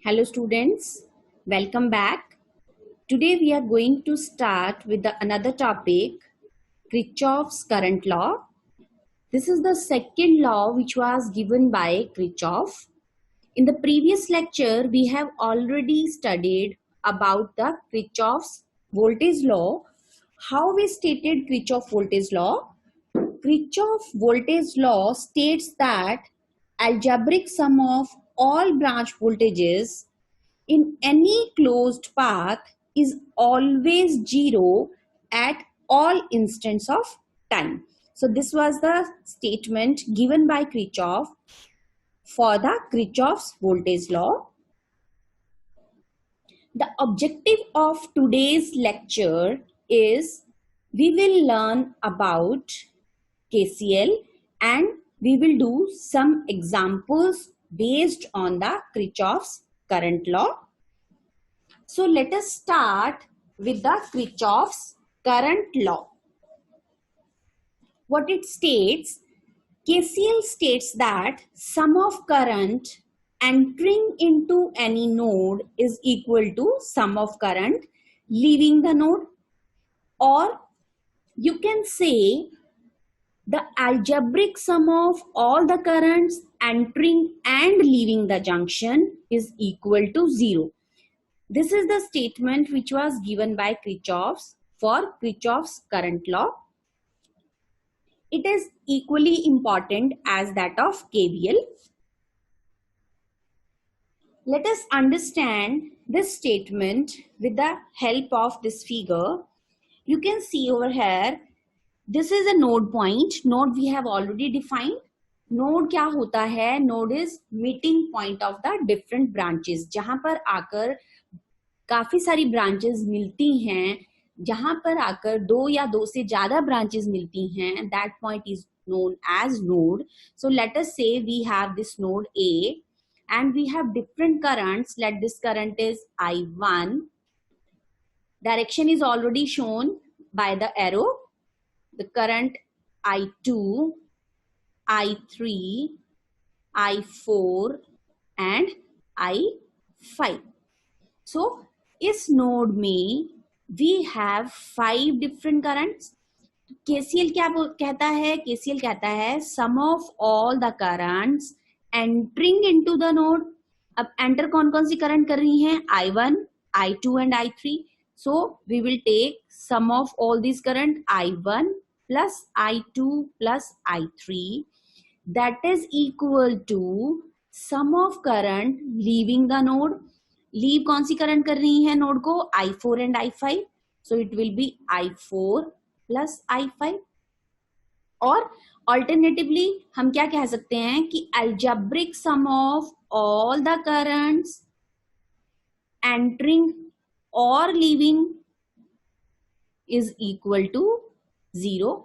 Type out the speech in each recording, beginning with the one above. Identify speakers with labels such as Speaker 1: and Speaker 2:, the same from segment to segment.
Speaker 1: Hello students, welcome back. Today we are going to start with another topic, Kirchhoff's current law. This is the second law which was given by Kirchhoff. In the previous lecture, we have already studied about the Kirchhoff's voltage law. How we stated Kirchhoff voltage law? Kirchhoff voltage law states that algebraic sum of all branch voltages in any closed path is always zero at all instants of time. So this was the statement given by Kirchhoff for the Kirchhoff's voltage law. The objective of today's lecture is we will learn about KCL and we will do some examples based on the Kirchhoff's current law. So let us start with the Kirchhoff's current law. What it states, KCL states that sum of current entering into any node is equal to sum of current leaving the node, or you can say the algebraic sum of all the currents entering and leaving the junction is equal to 0. This is the statement which was given by Kirchhoff's for Kirchhoff's current law. It is equally important as that of KVL. Let us understand this statement with the help of this figure. You can see over here, this is a node point. Node we have already defined. Node क्या होता है? Node is meeting point of the different branches. जहां पर आकर काफी सारी branches मिलती हैं, जहां पर आकर दो या दो से ज्यादा ब्रांचेस मिलती हैं, that point is known as node. So let us say we have this node A and we have different currents. Let this current is I1. Direction is already shown by the arrow. The current I2, I3, I4 and I5. So इस node में we have 5 different currents. KCL क्या कहता है? KCL कहता है sum of all the currents entering into the node. अब enter कौन कौन सी करंट कर रही हैं? I1, I2 and I3. So we will take sum of all these current I1 plus I2 plus I3. That is equal to sum of current leaving the node. Leave कौन सी current कर रही है node को? I4 and I5. So it will B I4 plus I5. और alternatively हम क्या कह सकते हैं कि algebraic sum of all the currents entering or leaving is equal to 0.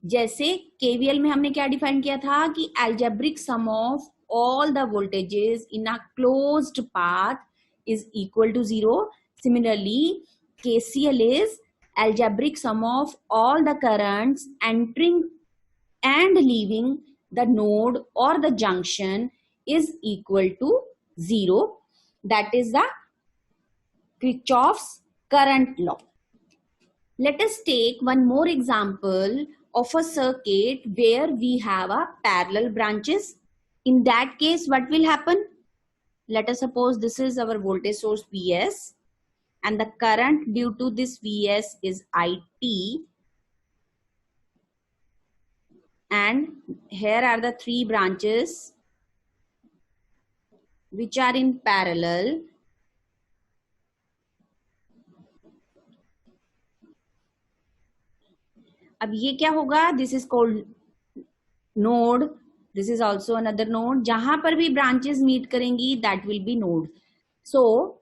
Speaker 1: जैसे KVL में हमने क्या डिफाइन किया था कि algebraic sum of all the voltages in a closed path is equal to 0. Similarly, KCL is algebraic sum of all the currents entering and leaving the node or the junction is equal to 0. That is the Kirchhoff's current law. Let us take one more example of a circuit where we have a parallel branches. In that case, what will happen? Let us suppose this is our voltage source Vs and the current due to this Vs is IT, and here are the 3 branches which are in parallel. अब ये क्या होगा? This is called node. This is also another node. जहां पर भी branches meet करेंगी, that will be node. So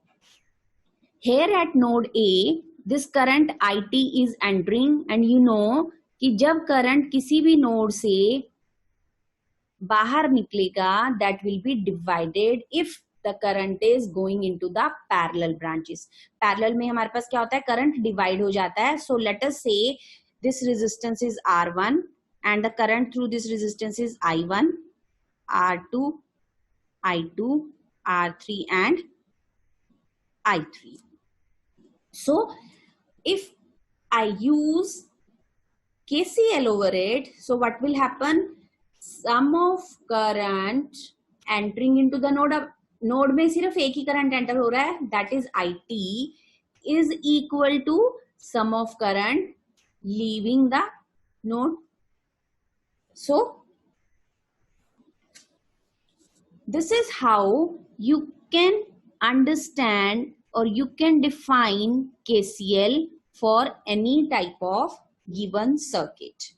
Speaker 1: here at node A, this current IT is entering, and you know कि जब current किसी भी node से बाहर निकलेगा, that will be divided if the current is going into the parallel branches. Parallel में हमारे पास क्या होता है? Current divide हो जाता है. So let us say this resistance is R1 and the current through this resistance is I1, R2, I2 R3 and I3. So if I use KCL over it, so what will happen? Sum of current entering into the node, node में सिर्फ एक ही current enter हो रहा है, that is IT, is equal to sum of current leaving the node. So this is how you can understand or you can define KCL for any type of given circuit.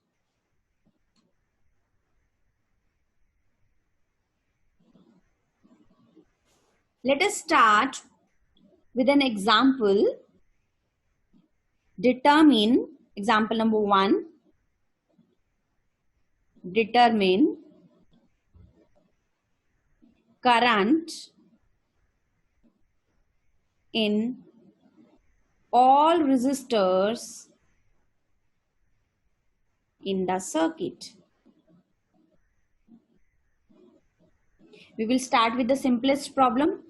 Speaker 1: Let us start with an example. Determine, example number 1, determine current in all resistors in the circuit. We will start with the simplest problem.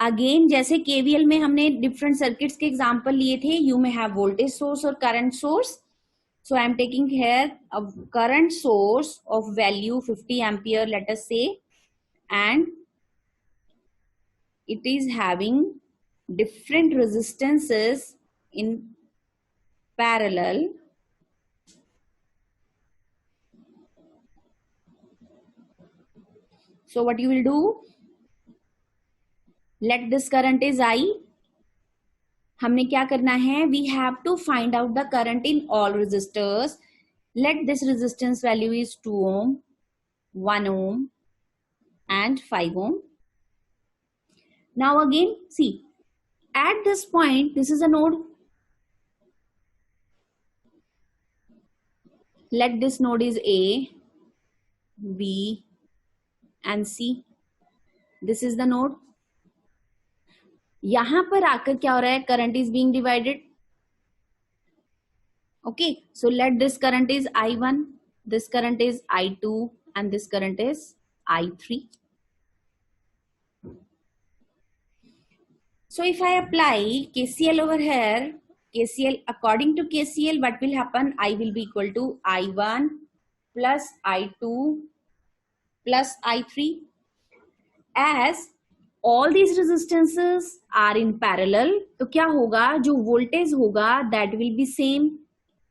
Speaker 1: Again जैसे KVL में हमने different circuits के example लिए थे, you में have voltage source और current source. So I am taking here a current source of value 50 ampere, let us से, and it is having different resistances in parallel. So what you will do, let this current is I. हमने क्या करना है, we have to find out the current in all resistors. Let this resistance value is 2 ohm, 1 ohm and 5 ohm. Now again, see, at this point, this is a node. Let this node is A, B and C. This is the node. यहां पर आकर क्या हो रहा है, current is being divided. Okay, so let this current is I1, this current is I2 and this current is I3. So if I apply KCL over here, KCL, according to KCL, what will happen? I will be equal to I1 plus I2 plus I3. As all these resistances are in parallel, तो क्या होगा, जो voltage होगा that will be same,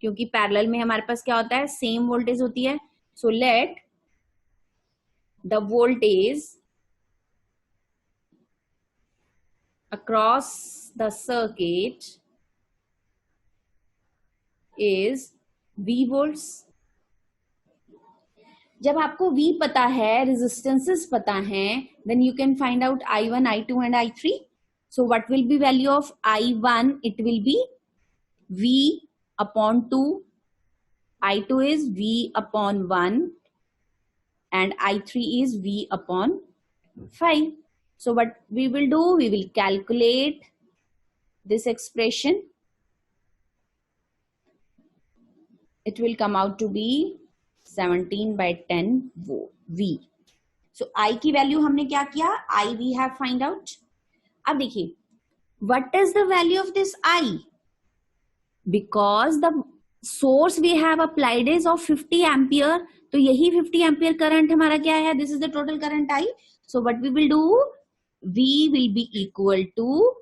Speaker 1: क्योंकि parallel में हमारे पास क्या होता है, सेम वोल्टेज होती है. So let the voltage across the circuit is V volts. जब आपको V पता है, रेजिस्टेंसेस पता हैं, then you can find out I1, I2 and I3. So what will be value of I1? It will be V upon 2. I2 is V upon 1 and I3 is V upon 5. So what we will do, we will calculate this expression. It will come out to be 17 by 10 V. So I की value हमने क्या किया, I we have find out. अब देखिए, what is the value of this I? Because the source we have applied is of 50 ampere, तो यही 50 ampere current हमारा क्या है, this is the total current I. So what we will do, V will be equal to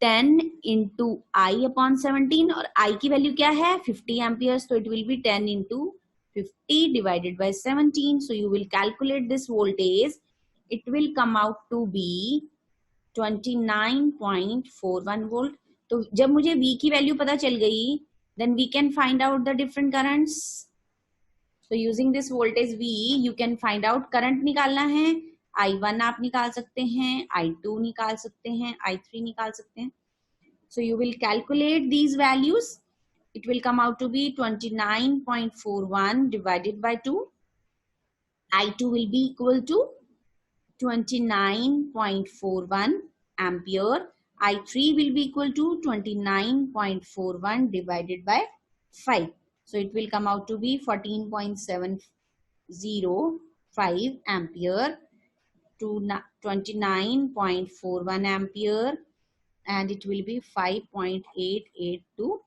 Speaker 1: 10 into I upon 17, और I की value क्या है, 50 amperes, तो it will be 10 into 50 divided by 17. So you will calculate this voltage. It will come out to be 29.41 volt. तो जब मुझे V की value पता चल गई, then we can find out the different currents. So using this voltage V, you can find out current निकालना है. I1 आप निकाल सकते हैं, I2 निकाल सकते हैं, I3 निकाल सकते हैं. So you will calculate these values. It will come out to be 29.41 divided by 2. I2 will be equal to 29.41 ampere. I3 will be equal to 29.41 divided by 5. So it will come out to be 14.705 ampere. to 29.41 ampere, and it will be 5.882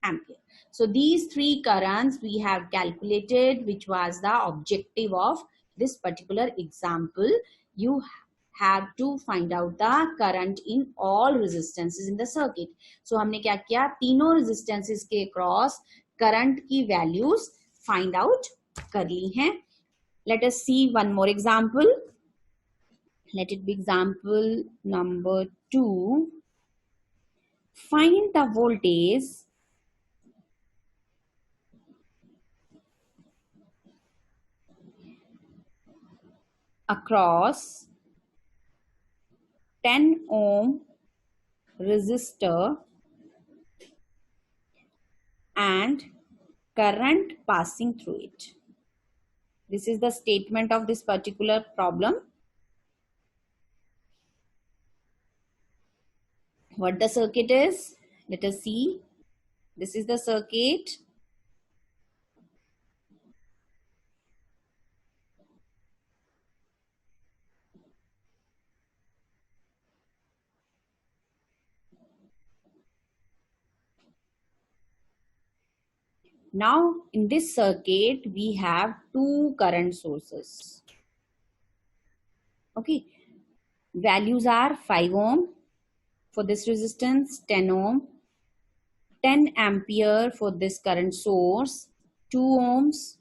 Speaker 1: ampere. So these three currents we have calculated, which was the objective of this particular example. You have to find out the current in all resistances in the circuit. So हमने क्या किया, तीनों resistances के across current की values find out कर ली हैं. Let us see one more example. Let it be example number 2. Find the voltage across 10 ohm resistor and current passing through it. This is the statement of this particular problem. What the circuit is? Let us see. This is the circuit. Now in this circuit we have two current sources. Okay, values are 5 ohm for this resistance, 10 ohm, 10 ampere for this current source, 2 ohms,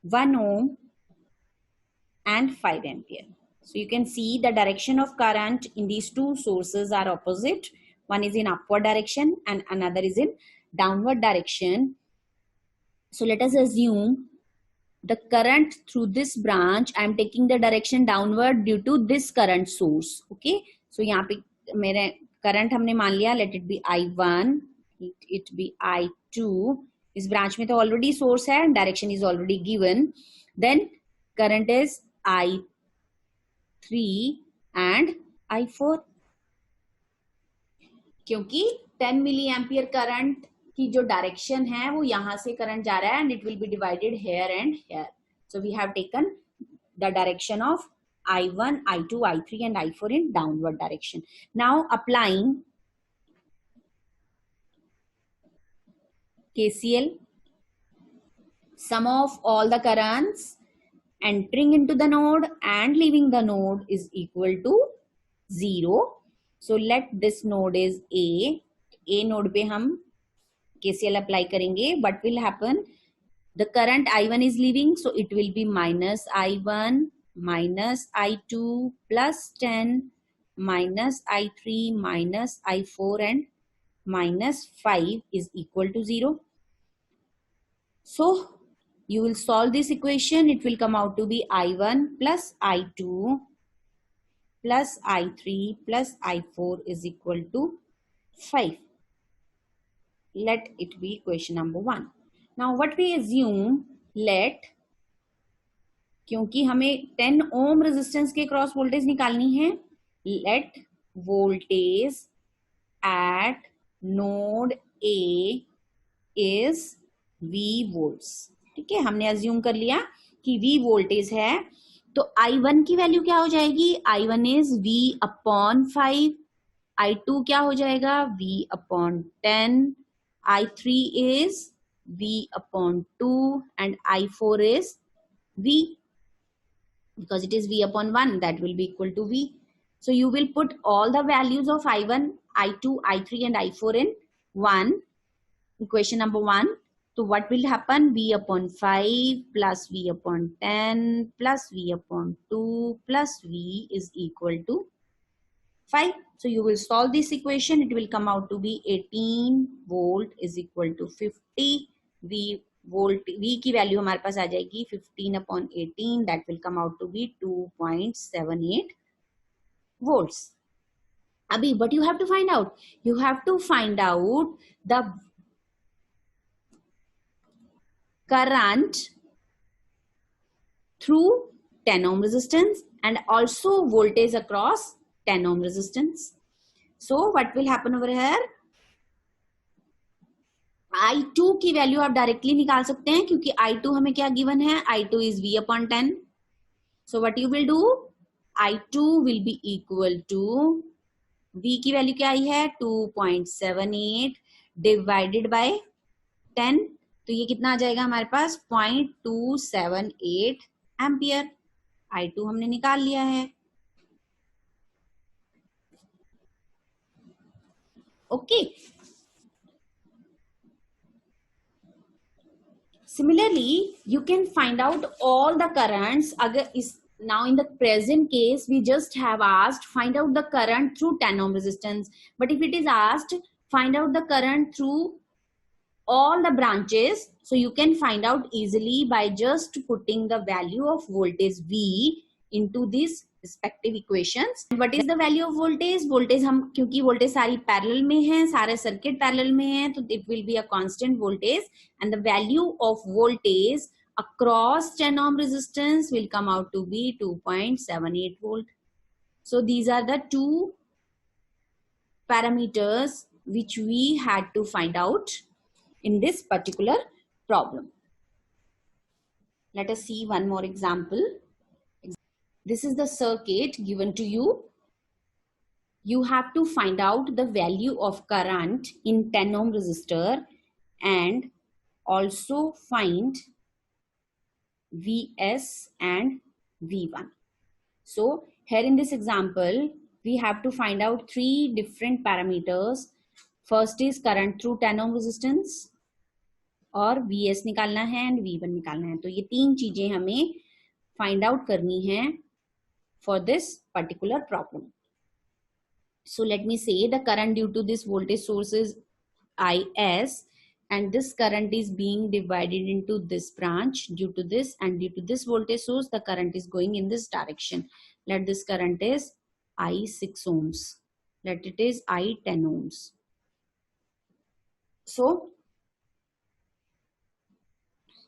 Speaker 1: 1 ohm and 5 ampere. So you can see the direction of current in these two sources are opposite. One is in upward direction and another is in downward direction. So let us assume the current through this branch, I am taking the direction downward due to this current source. Okay, so यहाँ पे मेरे current हमने मान लिया, let it be I1, it be I2. इस branch में तो already source है, direction is already given. Then current is I3 and I4. क्योंकि 10 मिली एम्पियर करंट की जो डायरेक्शन है वो यहां से करंट जा रहा है and it will be divided here and here. So we have taken the direction of I1, I2, I3 and I4 in downward direction. Now applying KCL, sum of all the currents entering into the node and leaving the node is equal to 0. So let this node is A. A node पे हम KCL apply करेंगे. What will happen? The current I1 is leaving, so it will be minus I1 minus I2 plus 10 minus I3 minus I4 and minus 5 is equal to 0. So you will solve this equation. It will come out to be I1 plus I2 plus I3 plus I4 is equal to 5. Let it be equation number 1. Now what we assume, let, क्योंकि हमें 10 ohm resistance के cross voltage निकालनी है, let voltage at node A is V volts. ठीक है, हमने assume कर लिया कि V वोल्टेज है, तो I1 की वैल्यू क्या हो जाएगी? I1 is V upon 5, I2 क्या हो जाएगा? V upon 10, I3 is V upon 2 and I4 is V, because it is V upon 1, that will be equal to V. So you will put all the values of I1, I2, I3 and I4 in equation number 1. So what will happen? V upon 5 plus V upon 10 plus V upon 2 plus V is equal to 5. So you will solve this equation. It will come out to be 18 volt is equal to 50 V volt. V की value हमारे पास आ जाएगी 15 upon 18. That will come out to be 2.78 volts. Abhi, what you have to find out? You have to find out the current through 10 ohm resistance and also voltage across 10 ohm resistance. So what will happen over here? I2 की value आप directly निकाल सकते हैं क्योंकि I2 हमें क्या given है? I2 is V upon 10. So what you will do? I2 will be equal to, V की वैल्यू क्या आई है 2.78 डिवाइडेड बाय 10, तो ये कितना आ जाएगा हमारे पास 0.278 एम्पियर। I2 हमने निकाल लिया है। Okay, similarly you can find out all the currents अगर इस now in the present case we just have asked find out the current through 10 ohm resistance, but if it is asked find out the current through all the branches, so you can find out easily by just putting the value of voltage V into these respective equations. What is the value of voltage? Voltage हम क्योंकि voltage सारी parallel में है, सारे circuit parallel में है, तो it will be a constant voltage and the value of voltage across 10 ohm resistance will come out to be 2.78 volt. So these are the two parameters which we had to find out in this particular problem. Let us see one more example. This is the circuit given to you. You have to find out the value of current in 10 ohm resistor and also find Vs and V1. So here in this example, we have to find out three different parameters. First is current through 10 ohm resistance, और Vs निकालना है and V1 निकालना है। तो ये तीन चीजें हमें फाइंड आउट करनी है for this particular problem. So let me say the current due to this voltage source is Is, and this current is being divided into this branch due to this, and due to this voltage source the current is going in this direction. Let this current is I6 ohms. Let it is I10 ohms. So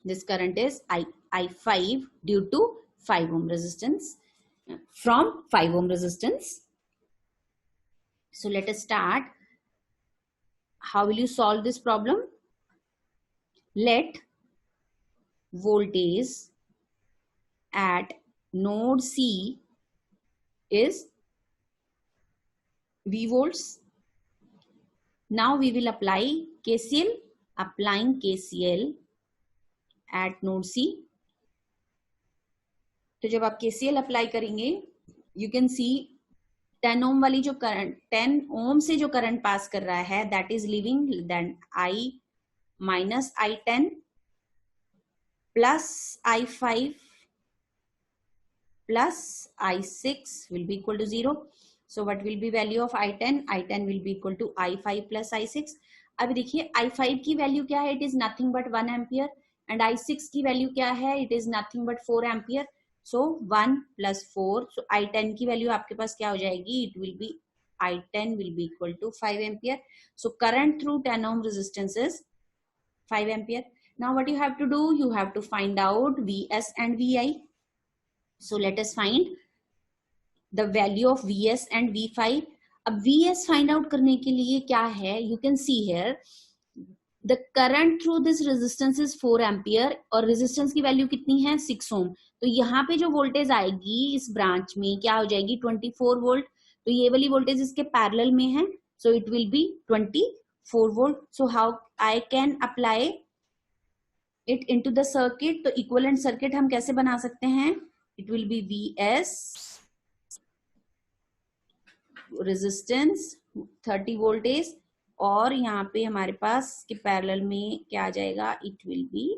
Speaker 1: this current is I5 due to 5 ohm resistance, from 5 ohm resistance. So let us start. How will you solve this problem? Let voltage at node C is V volts. Now we will apply KCL. Applying KCL at node C. तो जब आप KCL apply करेंगे, you can सी 10 ओम वाली जो current 10 ओम से जो current pass कर रहा है that is leaving then I minus I10 plus I5 plus I6 will be equal to 0. So what will be value of I10? I10 will be equal to I5 plus I6. अब देखिए I5 की value क्या है? It is nothing but 1 ampere. And I6 की value क्या है? It is nothing but 4 ampere. So 1 plus 4. So I10 की value आपके पास क्या हो जाएगी? It will be I10 will be equal to 5 ampere. So current through 10 ohm resistance is 5 ampere. Now what you have to do? You have to find out Vs and Vi. So let us find the value of Vs and V5. अब Vs find out करने के लिए क्या है? You can see here the current through this resistance is 4 ampere और resistance की value कितनी है 6 ohm. तो यहाँ पे जो वोल्टेज आएगी इस ब्रांच में क्या हो जाएगी 24 वोल्ट. तो ये वाली वोल्टेज इसके पैरेलल में है, so it will be 24 volt. So how I can apply it into the circuit? तो equivalent circuit हम कैसे बना सकते हैं? It will be Vs resistance 30 voltage और यहाँ पे हमारे पास के पैरेलल में क्या आ जाएगा? It will be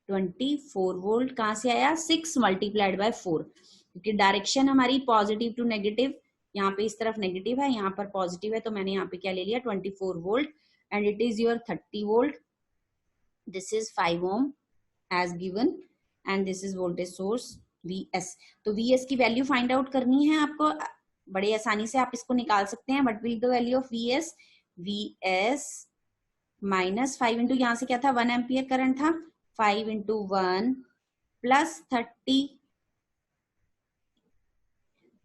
Speaker 1: 24 volt. कहां से आया? 6 multiplied by 4, क्योंकि डायरेक्शन हमारी पॉजिटिव टू नेगेटिव, यहाँ पे इस तरफ नेगेटिव है, यहाँ पर पॉजिटिव है, तो मैंने यहाँ पे क्या ले लिया 24 volt and it is your 30 volt. This is 5 ohm as given and this is voltage source Vs. तो Vs की वैल्यू फाइंड आउट करनी है आपको, बड़े आसानी से आप इसको निकाल सकते हैं. But will the value of Vs? Vs minus 5 into यहाँ से क्या था 1 एम्पियर करंट था, 5 into 1 plus 30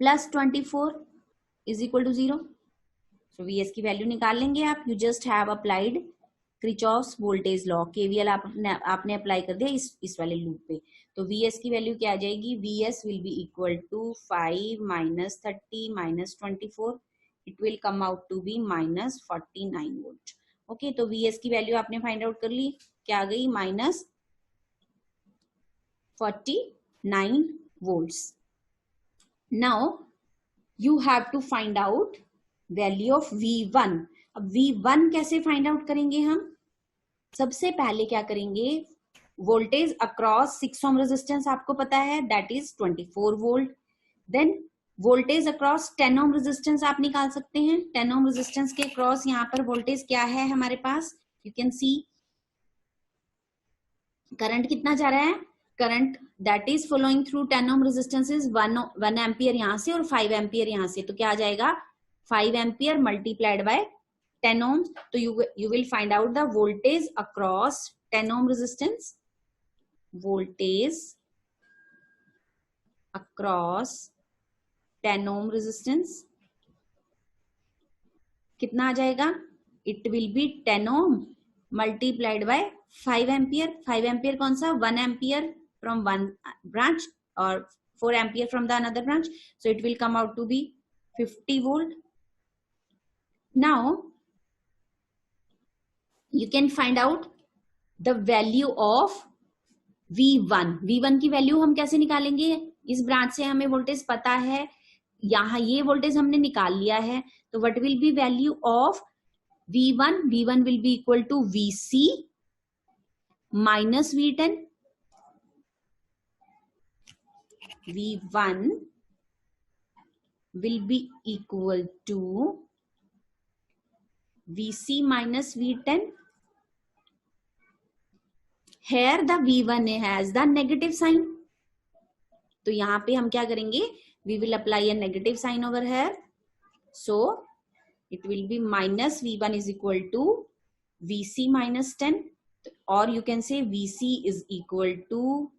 Speaker 1: plus 24 is equal to 0. So Vs की वैल्यू निकाल लेंगे आप. You just have applied Kirchhoff's voltage law, KVL आपने अप्लाई कर दिया इस वाले लूप पे, तो Vs की वैल्यू क्या आ जाएगी, Vs will be equal to 5 minus 30 minus 24, it will come out to be minus 49 volt. Okay, तो Vs की वैल्यू आपने फाइंड आउट कर ली, क्या आ गई, minus 49 volts. Now you have to find out value of V1. अब V1 कैसे फाइंड आउट करेंगे हम, सबसे पहले क्या करेंगे, वोल्टेज अक्रॉस 6 ओम रेजिस्टेंस आपको पता है that is 24 volt, then voltage across 10 ohm resistance आप निकाल सकते हैं, 10 ओम रेजिस्टेंस के अक्रॉस यहाँ पर वोल्टेज क्या है हमारे पास, यू कैन सी करंट कितना जा रहा है, current that is flowing through 10 ohm resistance is 1 ampere यहाँ से और 5 एम्पियर यहाँ से, तो क्या आ जाएगा 5 एम्पियर मल्टीप्लाइड बाय 10 ओम, तो you will find out the voltage across 10 ohm resistance, voltage across 10 ohm resistance कितना आ जाएगा, it will be 10 ohm multiplied by 5 ampere, 5 ampere कौन सा, 1 ampere from one branch or 4 ampere from the another branch, so it will come out to be 50 volt. Now you can find out the value of V1. V1 की value हम कैसे निकालेंगे, इस branch से हमें voltage पता है, यहाँ ये वोल्टेज हमने निकाल लिया है, तो what will be value of V1? V1 will be equal to Vc minus V10. V1 will be equal to Vc minus V10. Here the V1 has the negative sign, तो यहाँ पे हम क्या करेंगे, we will apply a negative sign over here, so it will be minus V1 is equal to Vc minus 10, or you can say Vc is equal to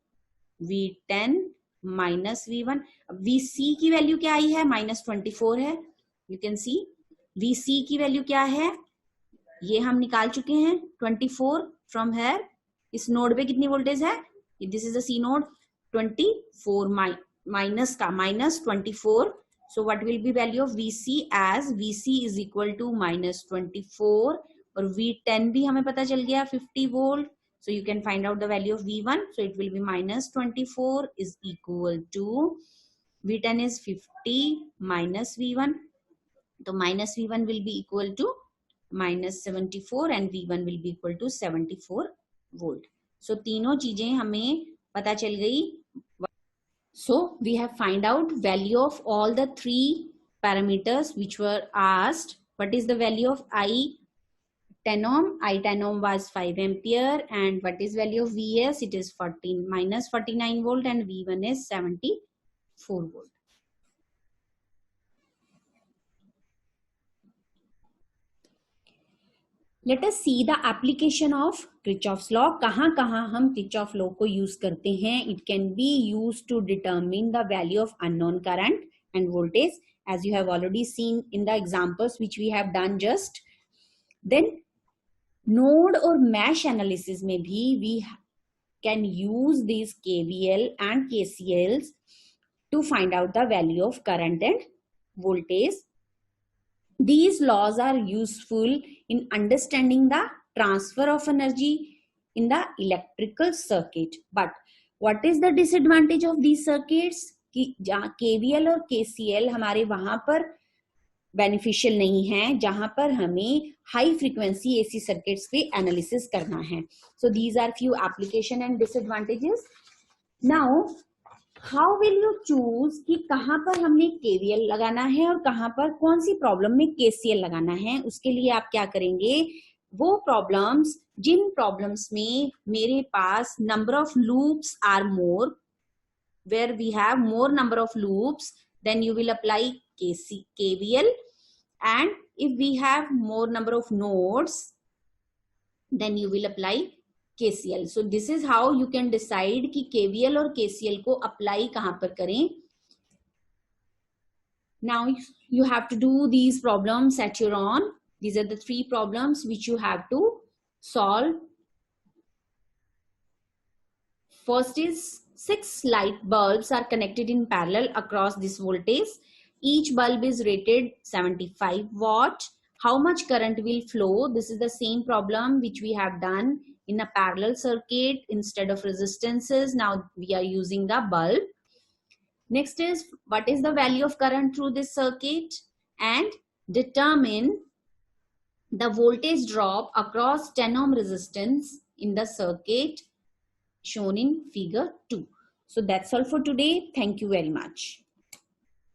Speaker 1: V10 minus V1. Vc की value क्या आई है, minus 24 है, you can C Vc की value क्या है, ये हम निकाल चुके हैं 24 फ्रॉम हेयर, इस नोड पे कितनी वोल्टेज है, this is a C node, 24 minus का minus 24, so what will be value of Vc as Vc is equal to minus 24, और V10 भी हमें पता चल गया 50 volt, so you can find out the value of V1, so it will be minus 24 is equal to V10 is 50 minus V1, so minus V1 will be equal to minus 74 and V1 will be equal to 74 volt. So तीनों चीजें हमें पता चल गई. So we have find out value of all the three parameters which were asked. What is the value of I10 ohm? I10 ohm was 5 ampere, and what is value of Vs? It is 14 minus 49 volt, and V1 is 74 volt. Let us see the application of Kirchhoff's law. कहाँ कहाँ हम Kirchhoff law को use करते हैं. It can be used to determine the value of unknown current and voltage, as you have already seen in the examples which we have done just. Then node और mesh analysis में भी we can use this KVL and KCLs to find out the value of current and voltage. These laws are useful in understanding the transfer of energy in the electrical circuit. But what is the disadvantage of these circuits? कि जहाँ KVL और KCL हमारे वहां पर beneficial नहीं है, जहां पर हमें हाई फ्रीक्वेंसी AC सर्किट्स पे एनालिसिस करना है. So these are few application and disadvantages. Now how will you choose कि कहां पर हमने KVL लगाना है और कहां पर कौन सी प्रॉब्लम में KCL लगाना है. उसके लिए आप क्या करेंगे, वो प्रॉब्लम्स जिन प्रॉब्लम्स में मेरे पास number of loops are more, where we have more number of loops, then you will apply KVL, and if we have more number of nodes, then you will apply KCL. So this is how you can decide कि KVL और KCL को apply कहाँ पर करें. Now you have to do these problems at your own. These are the three problems which you have to solve. First is 6 light bulbs are connected in parallel across this voltage. Each bulb is rated 75 watt. How much current will flow? This is the same problem which we have done in a parallel circuit. Instead of resistances, now we are using the bulb. Next is, what is the value of current through this circuit? And determine the voltage drop across 10 ohm resistance in the circuit shown in figure 2. So that's all for today. Thank you very much.